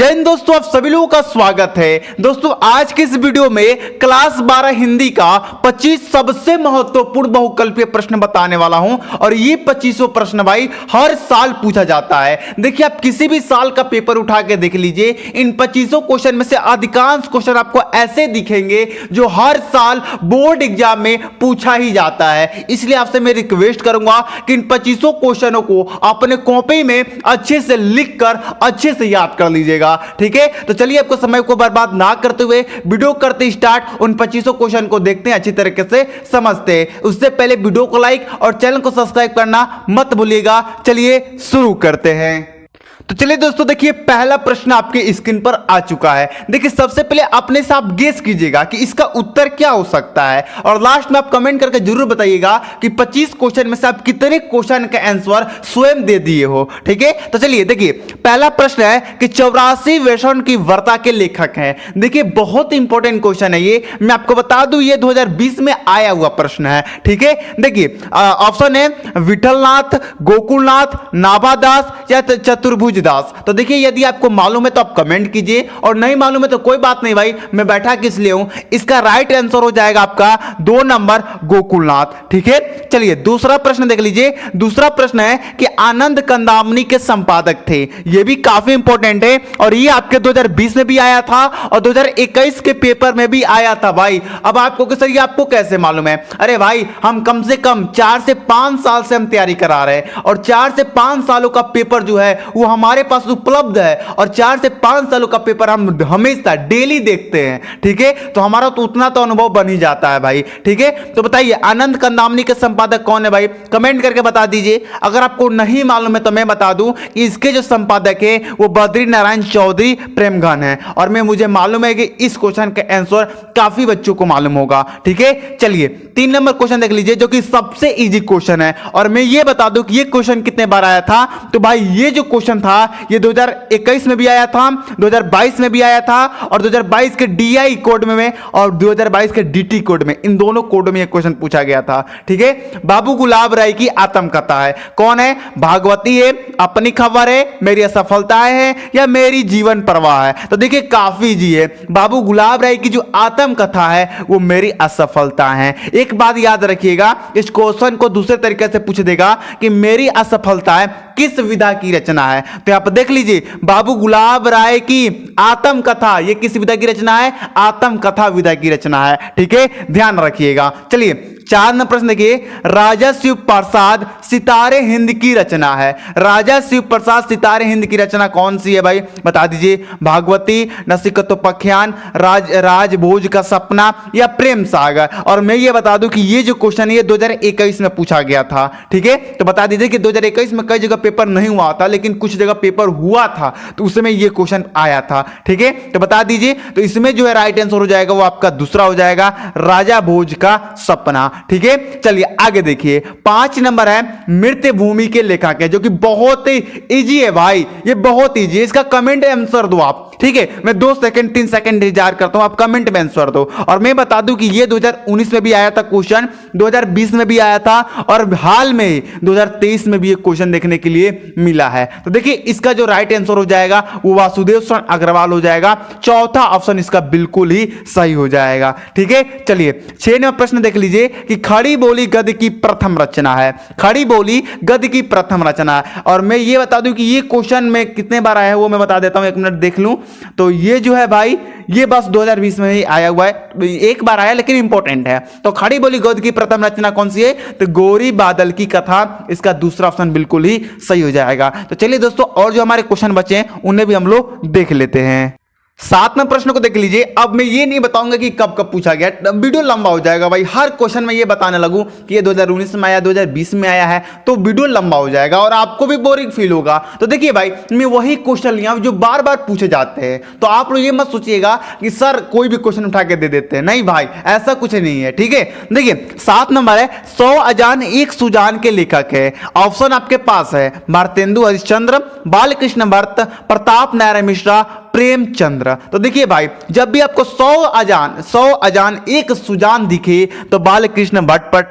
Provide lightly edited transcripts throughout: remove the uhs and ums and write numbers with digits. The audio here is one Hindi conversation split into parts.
जय हिंद दोस्तों, आप सभी लोगों का स्वागत है। दोस्तों आज के इस वीडियो में क्लास 12 हिंदी का 25 सबसे महत्वपूर्ण बहुकल्पीय प्रश्न बताने वाला हूं और ये 25 प्रश्न भाई हर साल पूछा जाता है। देखिए आप किसी भी साल का पेपर उठा के देख लीजिए, इन 25 क्वेश्चन में से अधिकांश क्वेश्चन आपको ऐसे दिखेंगे जो हर साल बोर्ड एग्जाम में पूछा ही जाता है। इसलिए आपसे मैं रिक्वेस्ट करूंगा कि इन 25 क्वेश्चनों को अपने कॉपी में अच्छे से लिख कर अच्छे से याद कर लीजिएगा, ठीक है। तो चलिए आपको समय को बर्बाद ना करते हुए वीडियो करते स्टार्ट, उन 25 क्वेश्चन को देखते हैं, अच्छी तरीके से समझते हैं। उससे पहले वीडियो को लाइक और चैनल को सब्सक्राइब करना मत भूलिएगा। चलिए शुरू करते हैं। तो चलिए दोस्तों देखिए, पहला प्रश्न आपके स्क्रीन पर आ चुका है। देखिए सबसे पहले अपने से आप गेस कीजिएगा कि इसका उत्तर क्या हो सकता है और लास्ट में आप कमेंट करके जरूर बताइएगा कि 25 क्वेश्चन में से आप कितने क्वेश्चन का आंसर स्वयं दे दिए हो, ठीक है। तो चलिए देखिए, पहला प्रश्न है कि 84 वेषण की वार्ता के लेखक हैं। देखिए बहुत इंपॉर्टेंट क्वेश्चन है ये, मैं आपको बता दूं ये 2020 में आया हुआ प्रश्न है, ठीक है। देखिए ऑप्शन है विठलनाथ, गोकुलनाथ, नाभादास या चतुर्भुज दास। तो देखिए यदि आपको मालूम है तो आप कमेंट कीजिए और नहीं मालूम है तो कोई बात नहीं भाई, मैं बैठा किस लिए हूं। इसका राइट आंसर हो जाएगा आपका 2 नंबर गोकुलनाथ, ठीक है। चलिए दूसरा प्रश्न देख लीजिए। दूसरा प्रश्न है कि आनंद कंदामनी के संपादक थे। यह भी काफी इंपॉर्टेंट है और ये आपके 2020 में भी आया था और 2021 के पेपर में भी आया था भाई। अब आपको कि सर ये आपको कैसे मालूम है? अरे भाई हम कम से कम 4 से 5 साल से हम तैयारी करा रहे हैं और 4 से 5 सालों का पेपर जो है वो हमारे पास उपलब्ध है और 4 से 5 सालों का पेपर हम हमेशा डेली देखते हैं, ठीक है। तो हमारा तो उतना तो अनुभव बन ही जाता है भाई, ठीक है। तो बताइए आनंद कंदामनी के संपादक कौन है भाई? कमेंट करके बता दीजिए। अगर आपको नहीं मालूम है तो मैं बता दूं कि इसके जो संपादक है वो बद्री नारायण चौधरी प्रेमघन है और मुझे मालूम है कि इस क्वेश्चन का आंसर काफी बच्चों को मालूम होगा, ठीक है। चलिए 3 नंबर क्वेश्चन देख लीजिए जो कि सबसे इजी क्वेश्चन है और मैं ये बता दूं कि ये क्वेश्चन कितने बार आया था। तो भाई ये जो क्वेश्चन था ये 2021 में भी आया था, 2022 में भी आया था और 2022 के डीआई कोड में और 2022 के डीटी कोड में, इन दोनों कोड में ये क्वेश्चन पूछा गया था, ठीक है। बाबू गुलाब राय की आत्मकथा है। कौन है? भागवती है, अपनी खबर है, मेरी असफलताएं है या मेरी जीवन प्रवाह है? तो देखिए काफी जी है, बाबू गुलाब राय की जो आत्मकथा है वो मेरी असफलता है। एक बात याद रखिएगा, इस क्वेश्चन को दूसरे तरीके से पूछ देगा कि मेरी असफलताएं किस विधा की रचना है। तो आप देख लीजिए बाबू गुलाब राय की आत्मकथा ये किस विधा की रचना है? आत्मकथा विधा की रचना है, ठीक है, ध्यान रखिएगा। चलिए 4 नंबर प्रश्न देखिए, राजा शिव प्रसाद सितारे हिंद की रचना है। राजा शिव प्रसाद सितारे हिंद की रचना कौन सी है भाई? बता दीजिए। भागवती, नचिकेतोपाख्यान, राजभोज का सपना या प्रेम सागर? और मैं ये बता दूं कि ये जो क्वेश्चन है 2021 में पूछा गया था, ठीक है। तो बता दीजिए कि 2021 में कई जगह पेपर नहीं हुआ था लेकिन कुछ जगह पेपर हुआ था तो उसमें ये क्वेश्चन आया था, ठीक है। तो बता दीजिए, तो इसमें जो है राइट आंसर हो जाएगा वो आपका दूसरा हो जाएगा, राजा भोज का सपना, ठीक है। चलिए आगे देखिए, 5 नंबर है मृत्यु भूमि के लेखक है, जो कि बहुत ही इजी है भाई, ये बहुत इजी है। इसका कमेंट आंसर दो आप, ठीक है। मैं 2 सेकंड 3 सेकंड इंतजार करता हूं, आप कमेंट में आंसर दो। और मैं बता दूं कि ये 2019 में भी आया था क्वेश्चन, 2020 में भी आया था और हाल में 2023 में भी ये क्वेश्चन देखने के लिए मिला है। तो देखिए इसका जो राइट आंसर हो जाएगा वो वासुदेव शरण अग्रवाल हो जाएगा। चौथा ऑप्शन इसका बिल्कुल ही सही हो जाएगा, ठीक है। चलिए 6 नंबर प्रश्न देख लीजिए कि खड़ी बोली गद्य की प्रथम रचना है। खड़ी बोली गद्य की प्रथम रचना है और मैं ये बता दूं कि ये क्वेश्चन में कितने बार आया है वो मैं बता देता हूं, 1 मिनट देख लूं। तो ये जो है भाई ये बस 2020 में ही आया हुआ है, एक बार आया लेकिन इंपॉर्टेंट है। तो खड़ी बोली गद्य की प्रथम रचना कौन सी है? तो गोरी बादल की कथा, इसका दूसरा ऑप्शन बिल्कुल ही सही हो जाएगा। तो चलिए दोस्तों और जो हमारे क्वेश्चन बचे हैं उन्हें भी हम लोग देख लेते हैं। 7 नंबर प्रश्न को देख लीजिए। अब मैं ये नहीं बताऊंगा कि कब कब पूछा गया, वीडियो लंबा हो जाएगा भाई। हर क्वेश्चन में ये बताने लगूं कि ये 2019 में आया, 2020 में आया है तो वीडियो लंबा हो जाएगा और आपको भी बोरिंग फील होगा। तो देखिए भाई मैं वही क्वेश्चन लिया जो बार बार पूछे जाते हैं, तो आप लोग ये मत सोचिएगा कि सर कोई भी क्वेश्चन उठा के दे देते हैं, नहीं भाई ऐसा कुछ नहीं है, ठीक है। देखिए 7 नंबर है 100 अजान एक सुजान के लेखक है। ऑप्शन आपके पास है भारतेंदु हरिश्चंद्र, बालकृष्ण भट्ट, प्रताप नारायण मिश्रा, प्रेमचंद्र। तो देखिए भाई, जब भी आपको 100 अजान एक सुजान दिखे तो बालकृष्ण भट्ट पर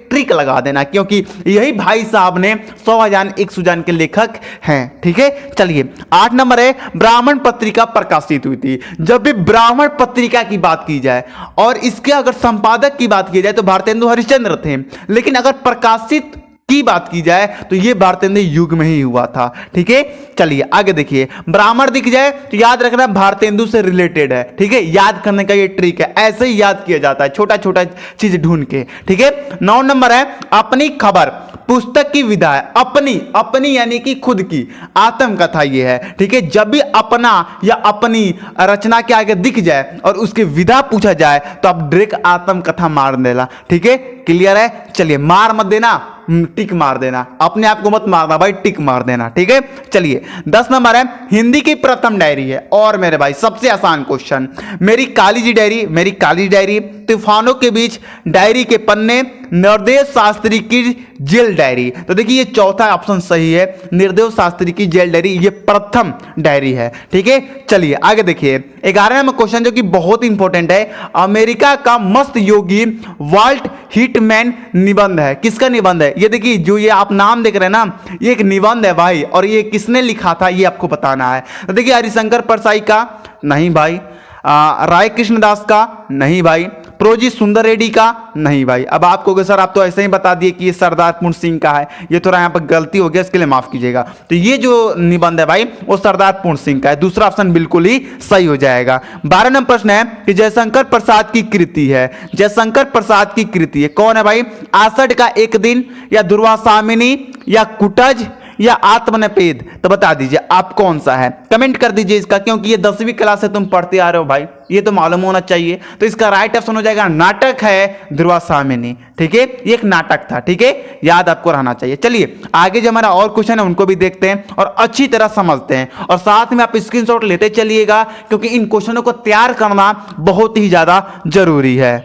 ट्रिक लगा देना, क्योंकि यही भाई साहब ने 100 अजान एक सुजान के लेखक हैं। ठीक है, चलिए 8 नंबर है, ब्राह्मण पत्रिका प्रकाशित हुई थी। जब भी ब्राह्मण पत्रिका की बात की जाए और इसके अगर संपादक की बात की जाए तो भारतेंदु हरिश्चंद्र थे, लेकिन अगर प्रकाशित की बात की जाए तो यह भारतेंदु युग में ही हुआ था। ठीक है, चलिए आगे देखिए, ब्राह्मण दिख जाए तो याद रखना भारतेंदु से रिलेटेड है। ठीक है, याद करने का ये ट्रिक है, ऐसे ही याद किया जाता है छोटा छोटा चीज ढूंढ के। ठीक है, 9 नंबर है, अपनी खबर पुस्तक की विधा है। अपनी यानी कि खुद की आत्मकथा ये है। ठीक है, जब भी अपना या अपनी रचना के आगे दिख जाए और उसकी विधा पूछा जाए तो आप डायरेक्ट आत्मकथा मार देना। ठीक है, क्लियर है? चलिए, मार मत देना, टिक मार देना, अपने आप को मत मारना भाई, टिक मार देना। ठीक है, चलिए 10 नंबर है, हिंदी की प्रथम डायरी है। और मेरे भाई सबसे आसान क्वेश्चन, मेरी काली डायरी, तूफानों के बीच डायरी के पन्ने, निर्देश शास्त्री की जेल डायरी। तो देखिए ये चौथा ऑप्शन सही है, निर्देश शास्त्री की जेल डायरी ये प्रथम डायरी है। ठीक है, चलिए आगे देखिए 11वां नंबर क्वेश्चन जो कि बहुत इंपॉर्टेंट है, अमेरिका का मस्त योगी वाल्ट हिटमैन निबंध है। किसका निबंध है? ये देखिए, जो ये आप नाम देख रहे हैं ना, ये एक निबंध है भाई, और ये किसने लिखा था ये आपको बताना है। तो देखिए, हरिशंकर परसाई का नहीं भाई, राय कृष्णदास का नहीं भाई, प्रोजी सुंदर रेड्डी का नहीं भाई। अब आप कहोगे सर आप तो ऐसे ही बता दिए कि ये सरदार पूर्ण सिंह का है, ये थोड़ा यहाँ पर गलती हो गया, इसके लिए माफ कीजिएगा। तो ये जो निबंध है भाई वो सरदार पूर्ण सिंह का है, दूसरा ऑप्शन बिल्कुल ही सही हो जाएगा। 12 नंबर प्रश्न है कि जयशंकर प्रसाद की कृति है। जयशंकर प्रसाद की कृति है, कौन है भाई? आषाढ़ का एक दिन, या दुर्वासामिनी, या कुटज, या आत्मनिपेद। तो बता दीजिए आप कौन सा है, कमेंट कर दीजिए इसका, क्योंकि ये 10वीं क्लास से तुम पढ़ते आ रहे हो भाई, ये तो मालूम होना चाहिए। तो इसका राइट ऑप्शन हो जाएगा नाटक है ध्रुवासामिनी। ठीक है, ये एक नाटक था। ठीक है, याद आपको रहना चाहिए। चलिए आगे जो हमारा और क्वेश्चन है उनको भी देखते हैं और अच्छी तरह समझते हैं, और साथ में आप स्क्रीनशॉट लेते चलिएगा, क्योंकि इन क्वेश्चनों को तैयार करना बहुत ही ज्यादा जरूरी है।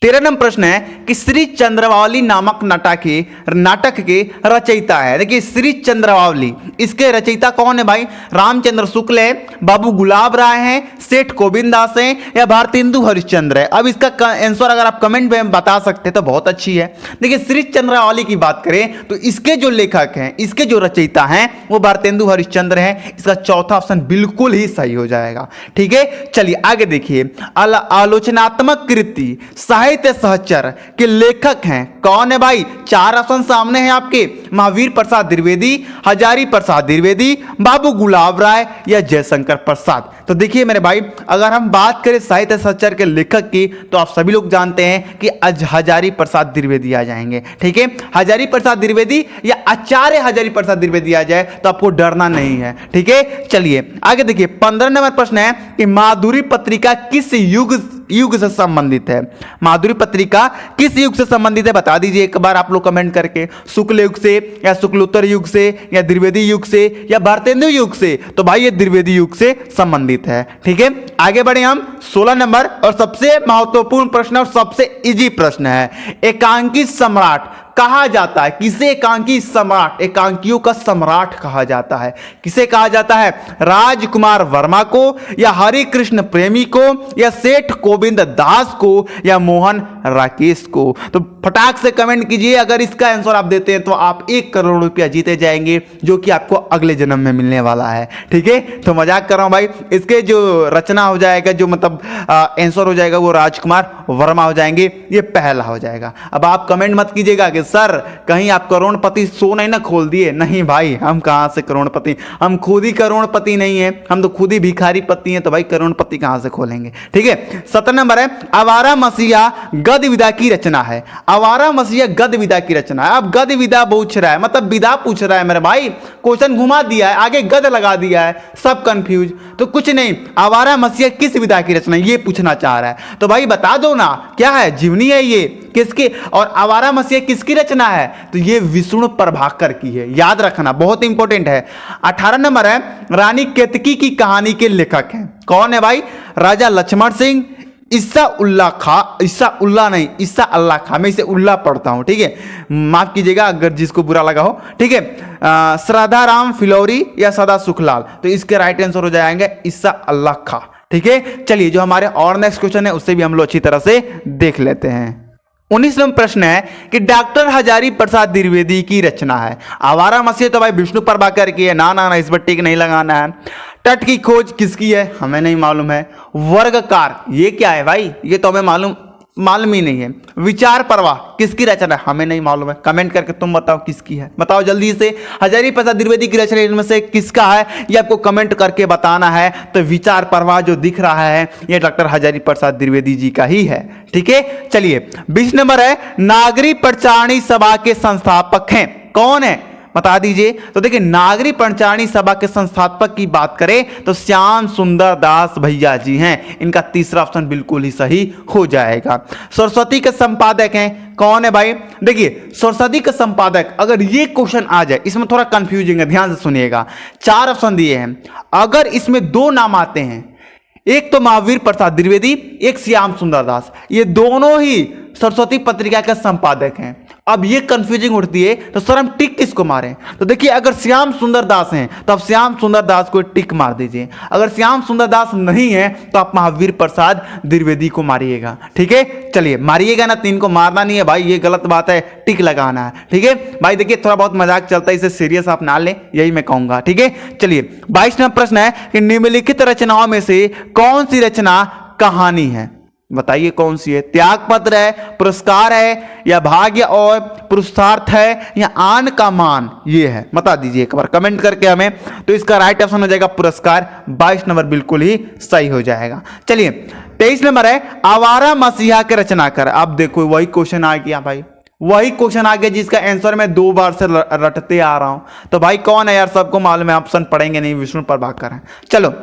13 नंबर प्रश्न है कि श्री चंद्रवाली नामक नाटक के रचयिता है। देखिए, श्री चंद्रवाली, इसके रचयिता कौन है भाई? रामचंद्र शुक्ल है, बाबू गुलाब राय हैं, सेठ गोविंद दास हैं, या भारतेंदु हरिश्चंद्र है। अब इसका आंसर अगर आप कमेंट में बता सकते तो बहुत अच्छी है। देखिए, श्री चंद्रवाली की बात करें तो इसके जो लेखक हैं, इसके जो रचयिता हैं वो भारतेंदु हरिश्चंद्र हैं। इसका चौथा ऑप्शन बिल्कुल ही सही हो जाएगा। ठीक है, चलिए आगे देखिए, आलोचनात्मक कृति साहित्य सहचर के लेखक हैं, कौन है भाई? 4 ऑप्शन सामने हैं आपके, महावीर प्रसाद द्विवेदी, हजारी प्रसाद द्विवेदी, बाबू गुलाब राय, या जयशंकर प्रसाद। तो देखिए मेरे भाई, अगर हम बात करें साहित्य सहचर के लेखक की तो आप सभी लोग जानते हैं कि हजारी प्रसाद द्विवेदी आ जाएंगे। ठीक है, हजारी प्रसाद द्विवेदी या आचार्य हजारी प्रसाद द्विवेदी आ जाए तो आपको डरना नहीं है। ठीक है, चलिए आगे देखिए 15 नंबर प्रश्न है कि माधुरी पत्रिका किस युग से संबंधित है? माधुरी पत्रिका किस युग से संबंधित है बता दीजिए एक बार आप लोग कमेंट करके, शुक्ल युग से, या शुक्लोत्तर युग से, या द्विवेदी युग से, या भारतेंदु युग से? तो भाई ये द्विवेदी युग से संबंधित है। ठीक है, आगे बढ़े हम 16 नंबर और सबसे महत्वपूर्ण प्रश्न और सबसे इजी प्रश्न है, एकांकी सम्राट कहा जाता है किसे? एकांकी सम्राट, एकांकियों का सम्राट कहा जाता है, किसे कहा जाता है? राजकुमार वर्मा को, या हरि कृष्ण प्रेमी को, या सेठ गोविंद दास को, या मोहन राकेश को? तो फटाक से कमेंट कीजिए, अगर इसका आंसर आप देते हैं तो आप 1 करोड़ रुपया जीते जाएंगे, जो कि आपको अगले जन्म में मिलने वाला है। ठीक है, तो मजाक कर रहा हूं भाई, इसके जो रचना हो जाएगा, जो मतलब आंसर हो जाएगा वो राजकुमार वर्मा हो जाएंगे, ये पहला हो जाएगा। अब आप कमेंट मत कीजिएगा कि सर कहीं आप करोड़पति शो नहीं ना खोल दिए। नहीं भाई, हम कहां से करोड़पति, हम खुद ही करोड़पति नहीं है, हम तो खुद ही भिखारी पति हैं, तो भाई करोड़पति कहां से खोलेंगे। ठीक है, 17 नंबर है, आवारा मसीहा गद्य विधा की रचना है। आवारा मसीहा गद्य विधा की रचना है। अब गद्य विधा पूछ रहा है, मतलब विधा पूछ रहा है मेरे भाई, क्वेश्चन घुमा दिया है, आगे गद्य लगा दिया है, सब कंफ्यूज। तो कुछ नहीं, आवारा मसीहा किस विधा की रचना ये पूछना चाह रहा है, तो भाई बता दो ना, क्या है? जीवनी है ये, किसकी? और आवारा मसीहा किसकी रचना है? तो ये विष्णु प्रभाकर की है, याद रखना, बहुत इंपॉर्टेंट है। 18 नंबर है, रानी केतकी की कहानी के लेखक हैं, कौन है भाई? राजा लक्ष्मण सिंह, ईसा उल्लाह खा, ईसा उल्लाह नहीं, ईसा अल्लाह खा, मैं इसे उल्लाह पढ़ता हूं, ठीक है, माफ कीजिएगा अगर जिसको बुरा लगा हो, ठीक है। श्रद्धा राम फिलौरी या सदा सुखलाल, तो इसके राइट आंसर हो जाएंगे ईसा अल्लाह खा, ठीक है। चलिए जो हमारे और नेक्स्ट क्वेश्चन है उससे भी हम लोग अच्छी तरह से देख लेते हैं। 19वां प्रश्न है कि डॉक्टर हजारी प्रसाद द्विवेदी की रचना है। आवारा मसीह तो भाई विष्णु प्रभाकर की है, ना ना ना, इस पर टिक नहीं लगाना है। तट की खोज किसकी है, हमें नहीं मालूम है। वर्गकार ये क्या है भाई, ये तो हमें मालूम ही नहीं है। विचार प्रवाह किसकी रचना है, हमें नहीं मालूम है। कमेंट करके तुम बताओ किसकी है, बताओ जल्दी से। हजारी प्रसाद द्विवेदी की रचना इनमें से किसका है, ये आपको कमेंट करके बताना है। तो विचार प्रवाह जो दिख रहा है ये डॉक्टर हजारी प्रसाद द्विवेदी जी का ही है, ठीक है। चलिए 20 नंबर है, नागरिक पंचारणी सभा के संस्थापक हैं, कौन है बता दीजिए। तो देखिए नागरिक पंचारणी सभा के संस्थापक की बात करें तो श्याम सुंदर दास भैया जी हैं, इनका तीसरा ऑप्शन बिल्कुल ही सही हो जाएगा। सरस्वती के संपादक हैं, कौन है भाई, देखिए सरस्वती के संपादक, अगर ये क्वेश्चन आ जाए, इसमें थोड़ा कंफ्यूजिंग है, ध्यान से सुनिएगा। 4 ऑप्शन दिए हैं, अगर इसमें 2 नाम आते हैं, एक तो महावीर प्रसाद द्विवेदी, एक श्याम सुंदर दास, ये दोनों ही सरस्वती पत्रिका के संपादक हैं। अब ये कंफ्यूजिंग उठती है तो सर हम टिक किसको मारें, तो देखिए अगर श्याम सुंदर दास हैं तो आप श्याम सुंदर दास को टिक मार दीजिए, अगर श्याम सुंदर दास नहीं है तो आप महावीर प्रसाद द्विवेदी को मारिएगा, ठीक है। चलिए मारिएगा ना, 3 को मारना नहीं है भाई, ये गलत बात है, टिक लगाना है, ठीक है भाई। देखिए थोड़ा बहुत मजाक चलता है, इसे सीरियस आप ना लें, यही मैं कहूंगा, ठीक है। चलिए 22वां प्रश्न है कि निम्नलिखित रचनाओं में से कौन सी रचना कहानी है, बताइए कौन सी है। त्याग पत्र है, पुरस्कार है, या भाग्य और पुरुषार्थ है, या आन का मान, ये है, बता दीजिए एक बार कमेंट करके हमें। तो इसका राइट ऑप्शन हो जाएगा पुरस्कार, 22 नंबर बिल्कुल ही सही हो जाएगा। चलिए 23 नंबर है, आवारा मसीहा के रचनाकार। अब देखो वही क्वेश्चन आ गया भाई, वही क्वेश्चन आ गया जिसका आंसर मैं 2 बार से रटते आ रहा हूं। तो भाई कौन है यार, सबको मालूम है, ऑप्शन पढ़ेंगे नहीं, विष्णु प्रभाकर है। चलो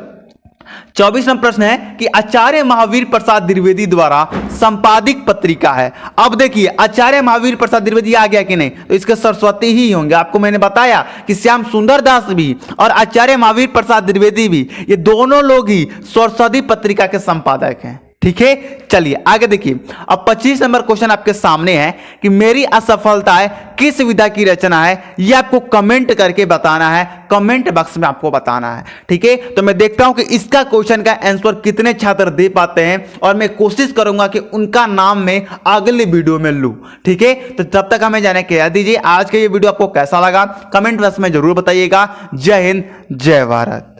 24वां प्रश्न है कि आचार्य महावीर प्रसाद द्विवेदी द्वारा संपादित पत्रिका है। अब देखिए आचार्य महावीर प्रसाद द्विवेदी आ गया कि नहीं, तो इसके सरस्वती ही होंगे। आपको मैंने बताया कि श्याम सुंदर दास भी और आचार्य महावीर प्रसाद द्विवेदी भी, ये दोनों लोग ही सरस्वती पत्रिका के संपादक हैं, ठीक है। चलिए आगे देखिए, अब 25 नंबर क्वेश्चन आपके सामने है कि मेरी असफलताएं किस विधा की रचना है, यह आपको कमेंट करके बताना है, कमेंट बॉक्स में आपको बताना है, ठीक है। तो मैं देखता हूं कि इसका क्वेश्चन का आंसर कितने छात्र दे पाते हैं, और मैं कोशिश करूंगा कि उनका नाम मैं अगले वीडियो में लूं, ठीक है। तो तब तक हमें जाने कह दीजिए, आज का ये वीडियो आपको कैसा लगा कमेंट बॉक्स में जरूर बताइएगा। जय हिंद, जय भारत।